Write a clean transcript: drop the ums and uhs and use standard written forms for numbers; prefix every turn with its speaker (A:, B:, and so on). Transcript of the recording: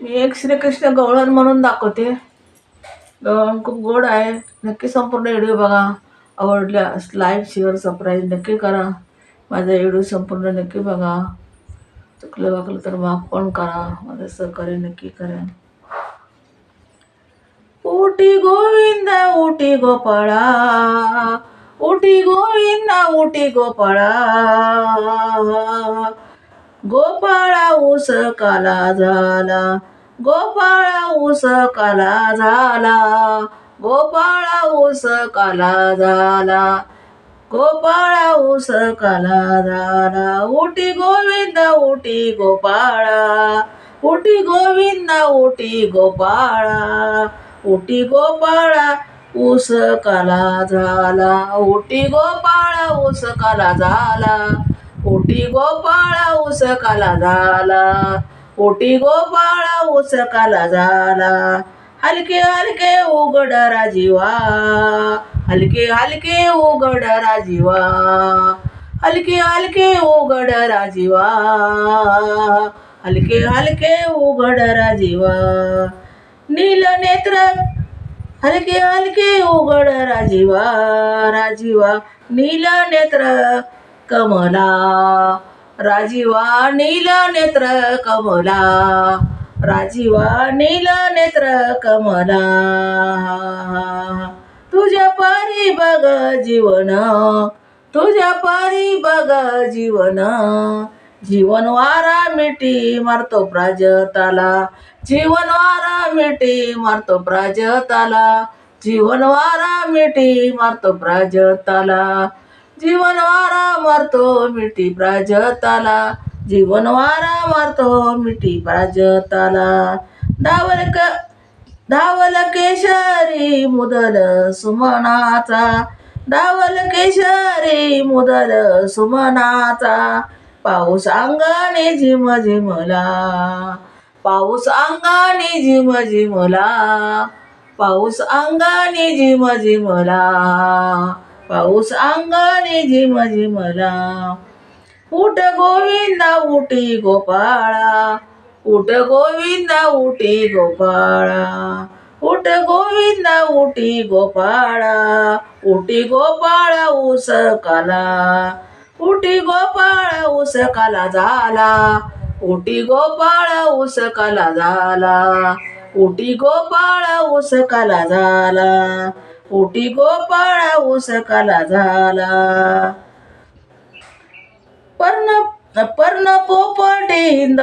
A: मी एक श्रीकृष्ण गवळण म्हणून दाखवते. गवळण खूप गोड आहे. नक्की संपूर्ण व्हिडिओ बघा. आवडल्यास लाईक शेअर सबस्क्राईब नक्की करा. माझा व्हिडिओ संपूर्ण नक्की बघा. चुकलं वाकलं तर माफ पण करा. माझं सहकार्य नक्की करा. उटी गोविंदा उटी गोपाळा, उटी गोविंदा उटी गोपाळा, गोपाळा ऊस काला झाला, गोपाळा ऊस काला झाला, गोपाळा ऊस काला झाला, गोपाळा ऊस काला झाला. उटी गोविंदा उटी गोपाळा, उटी गोविंदा उटी गोपाळा, उटी गोपाळा ऊस काला झाला, उटी गोपाळा ऊस काला झाला, उटी गोपाळा ऊस काला झाला, उटी गोपाळा ऊस काला झाला. हलके हलके उघड राजीवा, हलके हलके उघड राजीवा, हलके हलके उघड राजीवा, हलके हलके उघड राजीवा. नील नेत्र हलके हलके उघड राजीवा, राजीवा नील नेत्र कमला, राजीवा नील नेत्र कमला, राजीवा नील नेत्र कमला. तुझ्या पारी बघ जीवन, तुझ्या पारी बघ जीवन, जीवन वारा मिठी मारतो प्राजक्ताला, जीवन वारा मिठी मारतो प्राजक्ताला, जीवन वारा मिठी मारतो प्राजक्ताला, जीवन वारा मारतो मिठी प्राजक्ताला, जीवन वारा मारतो मिठी प्राजक्ताला. धावल केशरी मुदल सुमनाचा, धावल केशरी मुदल सुमनाचा, पाऊस अंगाने झिम झिमला, पाऊस अंगाने झिम झिमला, पाऊस अंगाने झिम झिमला, पाऊस अंगाने झिम झिमला. उठ गोविंदा उठी गोपाळा, उठ गोविंदा उठी गोपाळा, उठ गोविंदा उठी गोपाळा, उठी गोपाळा ऊस काला, उठी गोपाळा ऊस काला झाला, उठी गोपाळा ऊस काला झाला, उठी गोपाळा ऊस काला झाला, उठी गोपाळा ऊस काला झाला. पर्ण पोपटी